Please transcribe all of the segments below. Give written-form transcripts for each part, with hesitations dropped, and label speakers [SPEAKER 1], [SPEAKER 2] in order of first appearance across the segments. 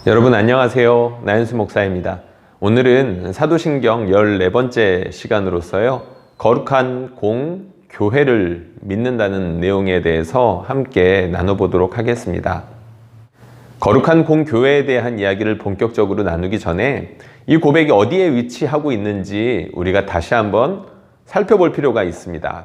[SPEAKER 1] 여러분 안녕하세요. 나윤수 목사입니다. 오늘은 사도신경 14번째 시간으로서요. 거룩한 공, 교회를 믿는다는 내용에 대해서 함께 나눠보도록 하겠습니다. 거룩한 공, 교회에 대한 이야기를 본격적으로 나누기 전에 이 고백이 어디에 위치하고 있는지 우리가 다시 한번 살펴볼 필요가 있습니다.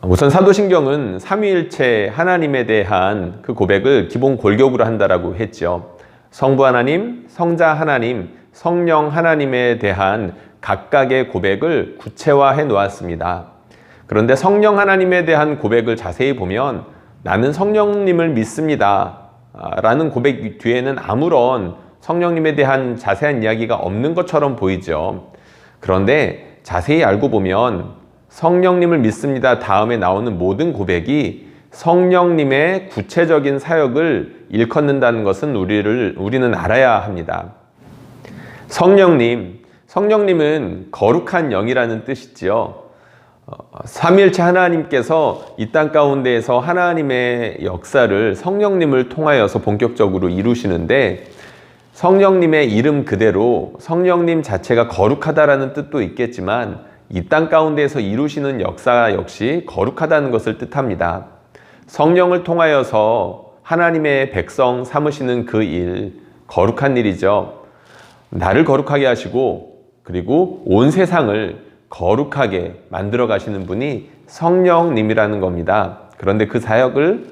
[SPEAKER 1] 우선 사도신경은 삼위일체 하나님에 대한 그 고백을 기본 골격으로 한다라고 했죠. 성부 하나님, 성자 하나님, 성령 하나님에 대한 각각의 고백을 구체화해 놓았습니다. 그런데 성령 하나님에 대한 고백을 자세히 보면 나는 성령님을 믿습니다 라는 고백 뒤에는 아무런 성령님에 대한 자세한 이야기가 없는 것처럼 보이죠. 그런데 자세히 알고 보면 성령님을 믿습니다 다음에 나오는 모든 고백이 성령님의 구체적인 사역을 일컫는다는 것은 우리는 알아야 합니다. 성령님은 거룩한 영이라는 뜻이지요. 삼위일체 하나님께서 이 땅 가운데에서 하나님의 역사를 성령님을 통하여서 본격적으로 이루시는데, 성령님의 이름 그대로 성령님 자체가 거룩하다라는 뜻도 있겠지만 이 땅 가운데에서 이루시는 역사 역시 거룩하다는 것을 뜻합니다. 성령을 통하여서 하나님의 백성 삼으시는 그 일, 거룩한 일이죠. 나를 거룩하게 하시고 그리고 온 세상을 거룩하게 만들어 가시는 분이 성령님이라는 겁니다. 그런데 그 사역을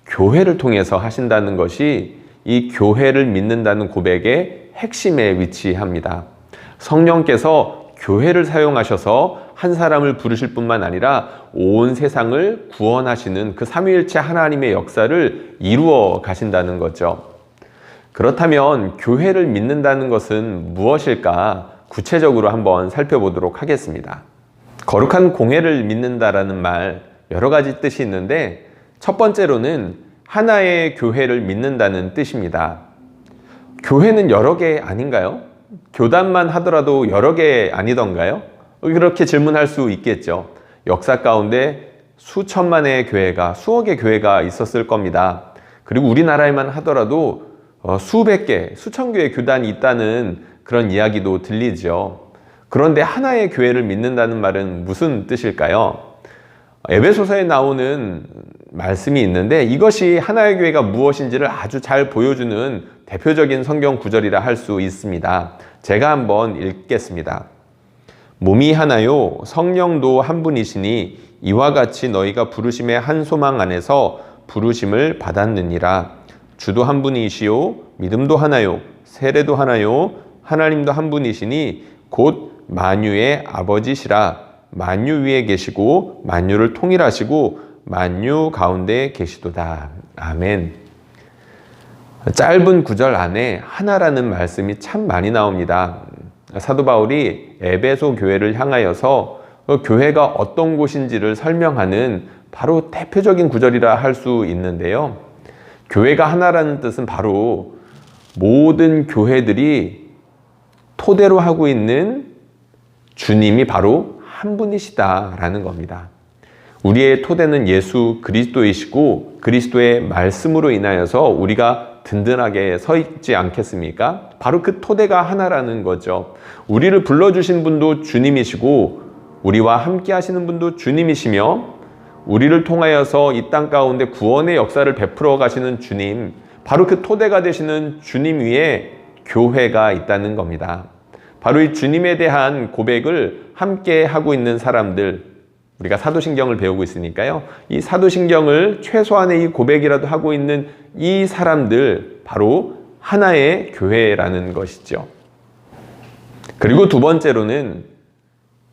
[SPEAKER 1] 교회를 통해서 하신다는 것이 이 교회를 믿는다는 고백의 핵심에 위치합니다. 성령께서 교회를 사용하셔서 한 사람을 부르실 뿐만 아니라 온 세상을 구원하시는 그 삼위일체 하나님의 역사를 이루어 가신다는 거죠. 그렇다면 교회를 믿는다는 것은 무엇일까? 구체적으로 한번 살펴보도록 하겠습니다. 거룩한 공회를 믿는다라는 말 여러 가지 뜻이 있는데 첫 번째로는 하나의 교회를 믿는다는 뜻입니다. 교회는 여러 개 아닌가요? 교단만 하더라도 여러 개 아니던가요? 그렇게 질문할 수 있겠죠. 역사 가운데 수천만의 교회가, 수억의 교회가 있었을 겁니다. 그리고 우리나라에만 하더라도 수백 개, 수천 개의 교단이 있다는 그런 이야기도 들리죠. 그런데 하나의 교회를 믿는다는 말은 무슨 뜻일까요? 에베소서에 나오는 말씀이 있는데 이것이 하나의 교회가 무엇인지를 아주 잘 보여주는 대표적인 성경 구절이라 할 수 있습니다. 제가 한번 읽겠습니다. 몸이 하나요 성령도 한 분이시니 이와 같이 너희가 부르심의 한 소망 안에서 부르심을 받았느니라. 주도 한 분이시요 믿음도 하나요 세례도 하나요 하나님도 한 분이시니 곧 만유의 아버지시라. 만유 위에 계시고 만유를 통일하시고 만유 가운데 계시도다. 아멘. 짧은 구절 안에 하나라는 말씀이 참 많이 나옵니다. 사도 바울이 에베소 교회를 향하여서 교회가 어떤 곳인지를 설명하는 바로 대표적인 구절이라 할 수 있는데요. 교회가 하나라는 뜻은 바로 모든 교회들이 토대로 하고 있는 주님이 바로 한 분이시다라는 겁니다. 우리의 토대는 예수 그리스도이시고 그리스도의 말씀으로 인하여서 우리가 든든하게 서 있지 않겠습니까? 바로 그 토대가 하나라는 거죠. 우리를 불러주신 분도 주님이시고 우리와 함께 하시는 분도 주님이시며 우리를 통하여서 이 땅 가운데 구원의 역사를 베풀어 가시는 주님, 바로 그 토대가 되시는 주님 위에 교회가 있다는 겁니다. 바로 이 주님에 대한 고백을 함께 하고 있는 사람들, 우리가 사도신경을 배우고 있으니까요. 이 사도신경을 최소한의 이 고백이라도 하고 있는 이 사람들, 바로 하나의 교회라는 것이죠. 그리고 두 번째로는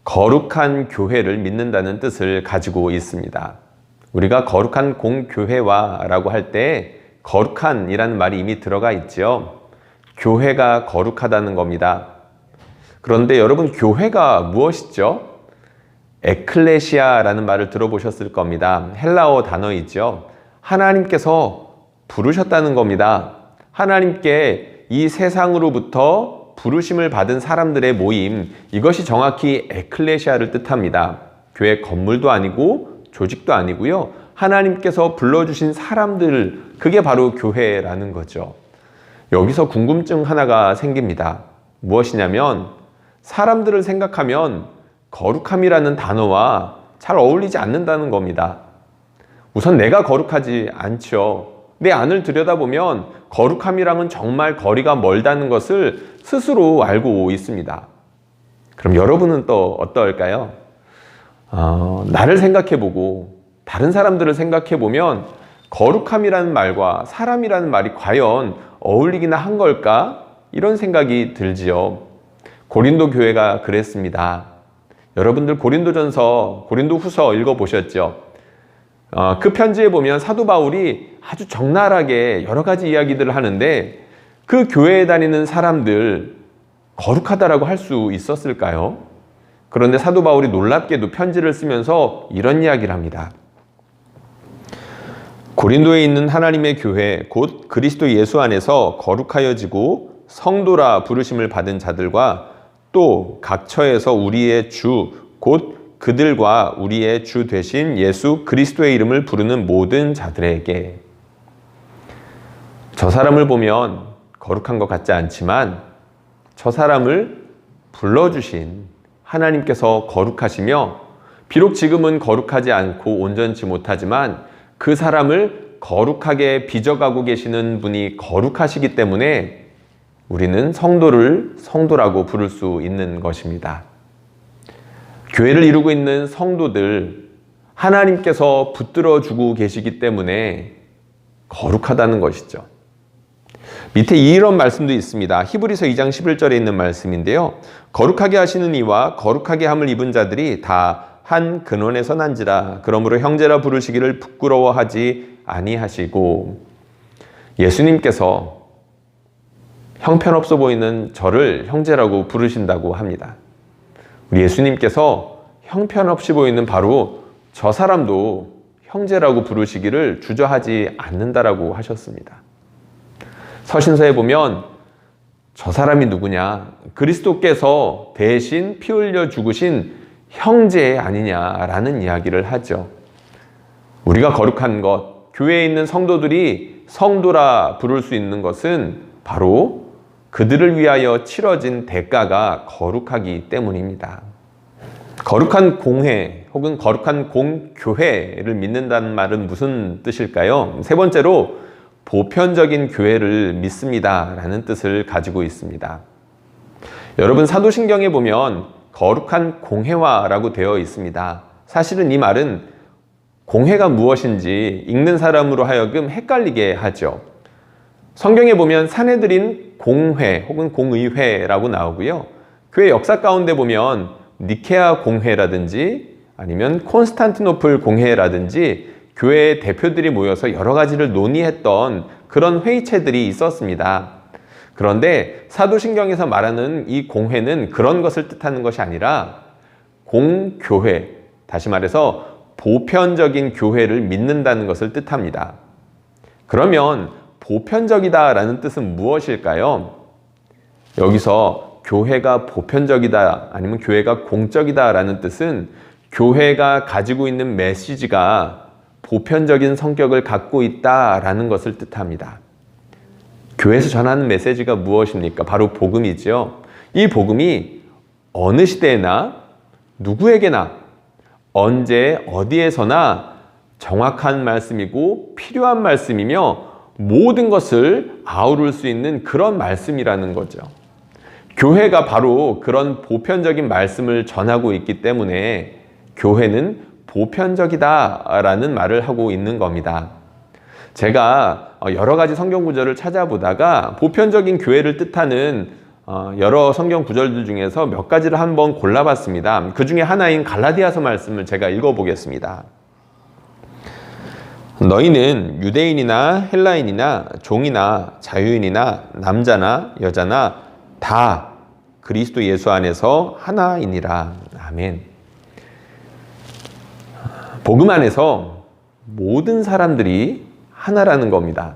[SPEAKER 1] 거룩한 교회를 믿는다는 뜻을 가지고 있습니다. 우리가 거룩한 공교회화라고 할 때 거룩한이라는 말이 이미 들어가 있죠. 교회가 거룩하다는 겁니다. 그런데 여러분, 교회가 무엇이죠? 에클레시아라는 말을 들어보셨을 겁니다. 헬라어 단어이죠. 하나님께서 부르셨다는 겁니다. 하나님께 이 세상으로부터 부르심을 받은 사람들의 모임, 이것이 정확히 에클레시아를 뜻합니다. 교회 건물도 아니고 조직도 아니고요. 하나님께서 불러주신 사람들, 그게 바로 교회라는 거죠. 여기서 궁금증 하나가 생깁니다. 무엇이냐면 사람들을 생각하면 거룩함이라는 단어와 잘 어울리지 않는다는 겁니다. 우선 내가 거룩하지 않죠. 내 안을 들여다보면 거룩함이랑은 정말 거리가 멀다는 것을 스스로 알고 있습니다. 그럼 여러분은 또 어떨까요? 나를 생각해보고 다른 사람들을 생각해보면 거룩함이라는 말과 사람이라는 말이 과연 어울리기나 한 걸까? 이런 생각이 들지요. 고린도 교회가 그랬습니다. 여러분들 고린도전서, 고린도후서 읽어보셨죠? 그 편지에 보면 사도 바울이 아주 적나라하게 여러 가지 이야기들을 하는데 그 교회에 다니는 사람들 거룩하다라고 할 수 있었을까요? 그런데 사도 바울이 놀랍게도 편지를 쓰면서 이런 이야기를 합니다. 고린도에 있는 하나님의 교회 곧 그리스도 예수 안에서 거룩하여지고 성도라 부르심을 받은 자들과 또 각처에서 우리의 주 곧 그들과 우리의 주 되신 예수 그리스도의 이름을 부르는 모든 자들에게. 저 사람을 보면 거룩한 것 같지 않지만 저 사람을 불러주신 하나님께서 거룩하시며 비록 지금은 거룩하지 않고 온전치 못하지만 그 사람을 거룩하게 빚어가고 계시는 분이 거룩하시기 때문에 우리는 성도를 성도라고 부를 수 있는 것입니다. 교회를 이루고 있는 성도들 하나님께서 붙들어주고 계시기 때문에 거룩하다는 것이죠. 밑에 이런 말씀도 있습니다. 히브리서 2장 11절에 있는 말씀인데요. 거룩하게 하시는 이와 거룩하게 함을 입은 자들이 다 한 근원에서 난지라. 그러므로 형제라 부르시기를 부끄러워하지 아니하시고. 예수님께서 형편없어 보이는 저를 형제라고 부르신다고 합니다. 우리 예수님께서 형편없이 보이는 바로 저 사람도 형제라고 부르시기를 주저하지 않는다라고 하셨습니다. 서신서에 보면 저 사람이 누구냐? 그리스도께서 대신 피 흘려 죽으신 형제 아니냐라는 이야기를 하죠. 우리가 거룩한 것, 교회에 있는 성도들이 성도라 부를 수 있는 것은 바로 그들을 위하여 치러진 대가가 거룩하기 때문입니다. 거룩한 공회 혹은 거룩한 공교회를 믿는다는 말은 무슨 뜻일까요? 세 번째로 보편적인 교회를 믿습니다 라는 뜻을 가지고 있습니다. 여러분 사도신경에 보면 거룩한 공회화라고 되어 있습니다. 사실은 이 말은 공회가 무엇인지 읽는 사람으로 하여금 헷갈리게 하죠. 성경에 보면 사내들인 공회 혹은 공의회라고 나오고요. 교회 역사 가운데 보면 니케아 공회라든지 아니면 콘스탄티노플 공회라든지 교회의 대표들이 모여서 여러 가지를 논의했던 그런 회의체들이 있었습니다. 그런데 사도신경에서 말하는 이 공회는 그런 것을 뜻하는 것이 아니라 공교회, 다시 말해서 보편적인 교회를 믿는다는 것을 뜻합니다. 그러면 보편적이다라는 뜻은 무엇일까요? 여기서 교회가 보편적이다 아니면 교회가 공적이다라는 뜻은 교회가 가지고 있는 메시지가 보편적인 성격을 갖고 있다라는 것을 뜻합니다. 교회에서 전하는 메시지가 무엇입니까? 바로 복음이죠. 이 복음이 어느 시대에나 누구에게나 언제 어디에서나 정확한 말씀이고 필요한 말씀이며 모든 것을 아우를 수 있는 그런 말씀이라는 거죠. 교회가 바로 그런 보편적인 말씀을 전하고 있기 때문에 교회는 보편적이다라는 말을 하고 있는 겁니다. 제가 여러 가지 성경 구절을 찾아보다가 보편적인 교회를 뜻하는 여러 성경 구절들 중에서 몇 가지를 한번 골라봤습니다. 그 중에 하나인 갈라디아서 말씀을 제가 읽어보겠습니다. 너희는 유대인이나 헬라인이나 종이나 자유인이나 남자나 여자나 다 그리스도 예수 안에서 하나이니라. 아멘. 복음 안에서 모든 사람들이 하나라는 겁니다.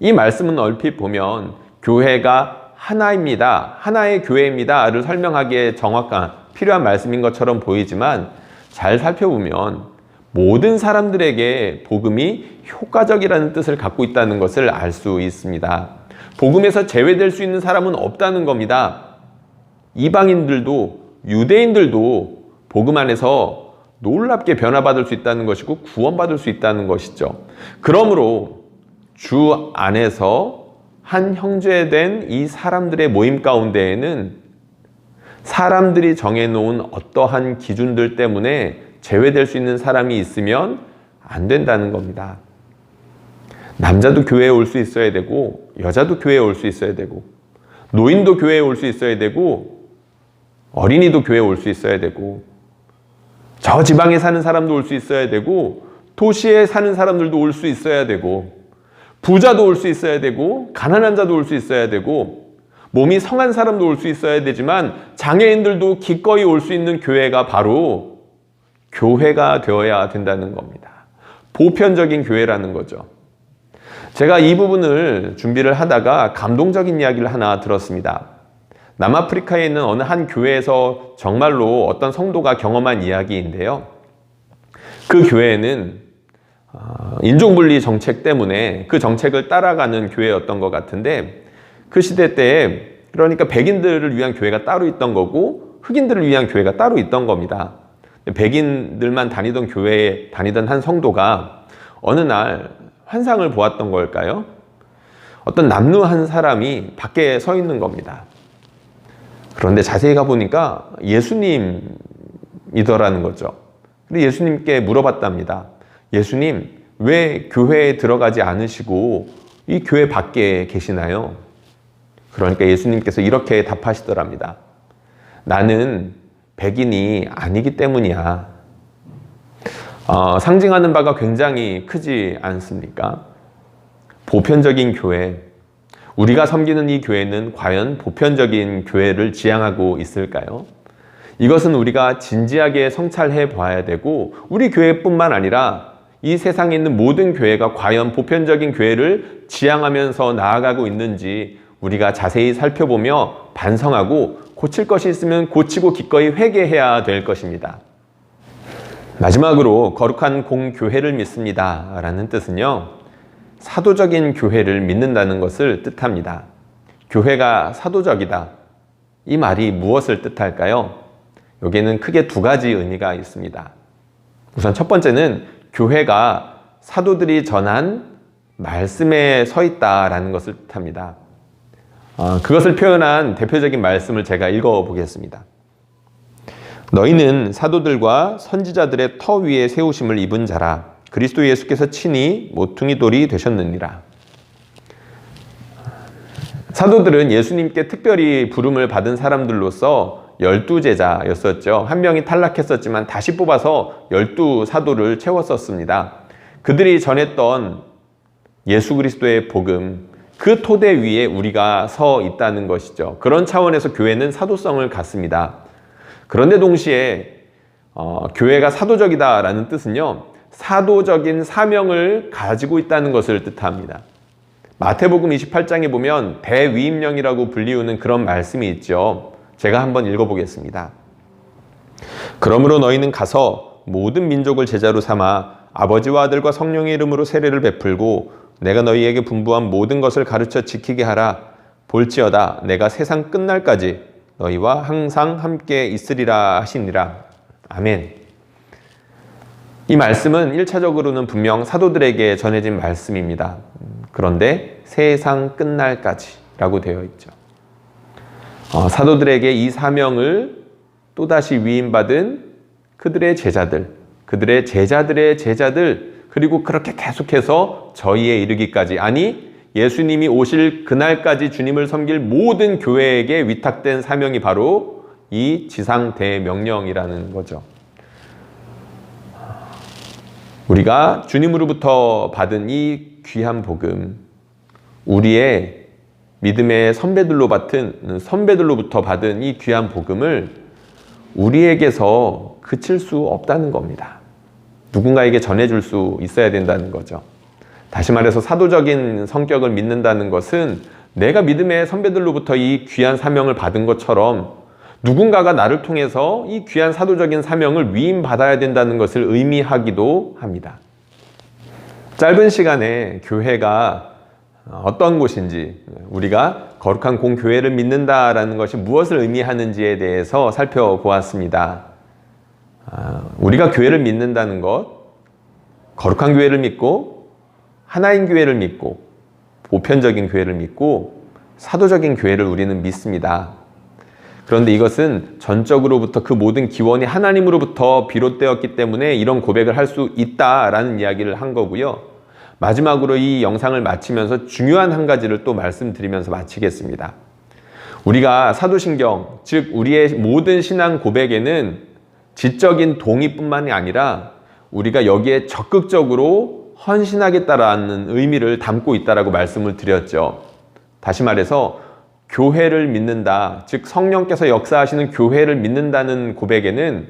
[SPEAKER 1] 이 말씀은 얼핏 보면 교회가 하나입니다, 하나의 교회입니다를 설명하기에 정확한 필요한 말씀인 것처럼 보이지만 잘 살펴보면 모든 사람들에게 복음이 효과적이라는 뜻을 갖고 있다는 것을 알 수 있습니다. 복음에서 제외될 수 있는 사람은 없다는 겁니다. 이방인들도 유대인들도 복음 안에서 놀랍게 변화받을 수 있다는 것이고 구원받을 수 있다는 것이죠. 그러므로 주 안에서 한 형제된 이 사람들의 모임 가운데에는 사람들이 정해놓은 어떠한 기준들 때문에 제외될 수 있는 사람이 있으면 안 된다는 겁니다. 남자도 교회에 올 수 있어야 되고 여자도 교회에 올 수 있어야 되고 노인도 교회에 올 수 있어야 되고 어린이도 교회에 올 수 있어야 되고 저 지방에 사는 사람도 올 수 있어야 되고 도시에 사는 사람들도 올 수 있어야 되고 부자도 올 수 있어야 되고 가난한 자도 올 수 있어야 되고 몸이 성한 사람도 올 수 있어야 되지만 장애인들도 기꺼이 올 수 있는 교회가 바로 교회가 되어야 된다는 겁니다. 보편적인 교회라는 거죠. 제가 이 부분을 준비를 하다가 감동적인 이야기를 하나 들었습니다. 남아프리카에 있는 어느 한 교회에서 정말로 어떤 성도가 경험한 이야기인데요. 그 교회는 인종분리 정책 때문에 그 정책을 따라가는 교회였던 것 같은데 그 시대 때에 그러니까 백인들을 위한 교회가 따로 있던 거고 흑인들을 위한 교회가 따로 있던 겁니다. 백인들만 다니던 교회에 다니던 한 성도가 어느 날 환상을 보았던 걸까요? 어떤 남루한 사람이 밖에 서 있는 겁니다. 그런데 자세히 가보니까 예수님이더라는 거죠. 근데 예수님께 물어봤답니다. 예수님, 왜 교회에 들어가지 않으시고 이 교회 밖에 계시나요? 그러니까 예수님께서 이렇게 답하시더랍니다. 나는 백인이 아니기 때문이야. 상징하는 바가 굉장히 크지 않습니까? 보편적인 교회. 우리가 섬기는 이 교회는 과연 보편적인 교회를 지향하고 있을까요? 이것은 우리가 진지하게 성찰해 봐야 되고 우리 교회뿐만 아니라 이 세상에 있는 모든 교회가 과연 보편적인 교회를 지향하면서 나아가고 있는지 우리가 자세히 살펴보며 반성하고 고칠 것이 있으면 고치고 기꺼이 회개해야 될 것입니다. 마지막으로 거룩한 공교회를 믿습니다 라는 뜻은요, 사도적인 교회를 믿는다는 것을 뜻합니다. 교회가 사도적이다. 이 말이 무엇을 뜻할까요? 여기에는 크게 두 가지 의미가 있습니다. 우선 첫 번째는 교회가 사도들이 전한 말씀에 서 있다라는 것을 뜻합니다. 그것을 표현한 대표적인 말씀을 제가 읽어보겠습니다. 너희는 사도들과 선지자들의 터 위에 세우심을 입은 자라. 그리스도 예수께서 친히 모퉁이 돌이 되셨느니라. 사도들은 예수님께 특별히 부름을 받은 사람들로서 12제자였었죠. 한 명이 탈락했었지만 다시 뽑아서 12사도를 채웠었습니다. 그들이 전했던 예수 그리스도의 복음, 그 토대 위에 우리가 서 있다는 것이죠. 그런 차원에서 교회는 사도성을 갖습니다. 그런데 동시에 교회가 사도적이다라는 뜻은요, 사도적인 사명을 가지고 있다는 것을 뜻합니다. 마태복음 28장에 보면 대위임령이라고 불리우는 그런 말씀이 있죠. 제가 한번 읽어보겠습니다. 그러므로 너희는 가서 모든 민족을 제자로 삼아 아버지와 아들과 성령의 이름으로 세례를 베풀고 내가 너희에게 분부한 모든 것을 가르쳐 지키게 하라. 볼지어다 내가 세상 끝날까지 너희와 항상 함께 있으리라 하시니라. 아멘. 이 말씀은 1차적으로는 분명 사도들에게 전해진 말씀입니다. 그런데 세상 끝날까지 라고 되어 있죠. 사도들에게 이 사명을 또다시 위임받은 그들의 제자들, 그들의 제자들의 제자들, 그리고 그렇게 계속해서 저희에 이르기까지, 아니 예수님이 오실 그날까지 주님을 섬길 모든 교회에게 위탁된 사명이 바로 이 지상대명령이라는 거죠. 우리가 주님으로부터 받은 이 귀한 복음, 우리의 믿음의 선배들로부터 받은 이 귀한 복음을 우리에게서 그칠 수 없다는 겁니다. 누군가에게 전해줄 수 있어야 된다는 거죠. 다시 말해서 사도적인 성격을 믿는다는 것은 내가 믿음의 선배들로부터 이 귀한 사명을 받은 것처럼 누군가가 나를 통해서 이 귀한 사도적인 사명을 위임받아야 된다는 것을 의미하기도 합니다. 짧은 시간에 교회가 어떤 곳인지, 우리가 거룩한 공교회를 믿는다라는 것이 무엇을 의미하는지에 대해서 살펴보았습니다. 우리가 교회를 믿는다는 것, 거룩한 교회를 믿고 하나인 교회를 믿고 보편적인 교회를 믿고 사도적인 교회를 우리는 믿습니다. 그런데 이것은 전적으로부터 그 모든 기원이 하나님으로부터 비롯되었기 때문에 이런 고백을 할 수 있다라는 이야기를 한 거고요. 마지막으로 이 영상을 마치면서 중요한 한 가지를 또 말씀드리면서 마치겠습니다. 우리가 사도신경, 즉 우리의 모든 신앙 고백에는 지적인 동의뿐만이 아니라 우리가 여기에 적극적으로 헌신하겠다라는 의미를 담고 있다라고 말씀을 드렸죠. 다시 말해서 교회를 믿는다, 즉 성령께서 역사하시는 교회를 믿는다는 고백에는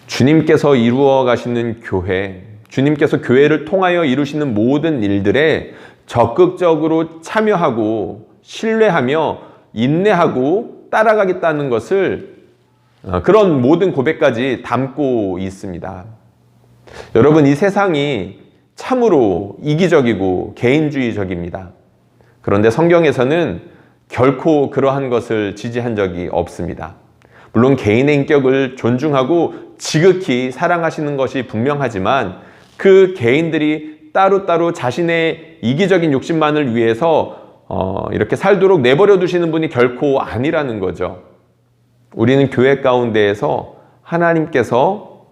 [SPEAKER 1] 주님께서 이루어 가시는 교회, 주님께서 교회를 통하여 이루시는 모든 일들에 적극적으로 참여하고 신뢰하며 인내하고 따라가겠다는 것을, 그런 모든 고백까지 담고 있습니다. 여러분, 이 세상이 참으로 이기적이고 개인주의적입니다. 그런데 성경에서는 결코 그러한 것을 지지한 적이 없습니다. 물론 개인의 인격을 존중하고 지극히 사랑하시는 것이 분명하지만 그 개인들이 따로따로 자신의 이기적인 욕심만을 위해서 이렇게 살도록 내버려 두시는 분이 결코 아니라는 거죠. 우리는 교회 가운데에서 하나님께서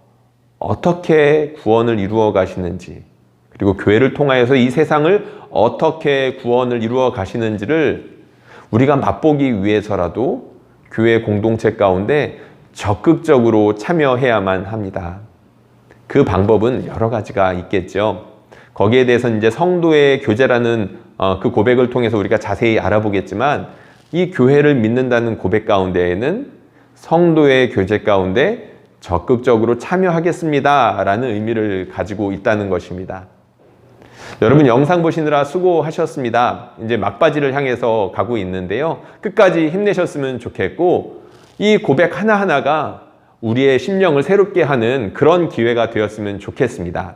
[SPEAKER 1] 어떻게 구원을 이루어 가시는지, 그리고 교회를 통하여서 이 세상을 어떻게 구원을 이루어 가시는지를 우리가 맛보기 위해서라도 교회 공동체 가운데 적극적으로 참여해야만 합니다. 그 방법은 여러 가지가 있겠죠. 거기에 대해서 이제 성도의 교제라는 그 고백을 통해서 우리가 자세히 알아보겠지만, 이 교회를 믿는다는 고백 가운데에는 성도의 교제 가운데 적극적으로 참여하겠습니다 라는 의미를 가지고 있다는 것입니다. 여러분, 영상 보시느라 수고하셨습니다. 이제 막바지를 향해서 가고 있는데요. 끝까지 힘내셨으면 좋겠고, 이 고백 하나하나가 우리의 심령을 새롭게 하는 그런 기회가 되었으면 좋겠습니다.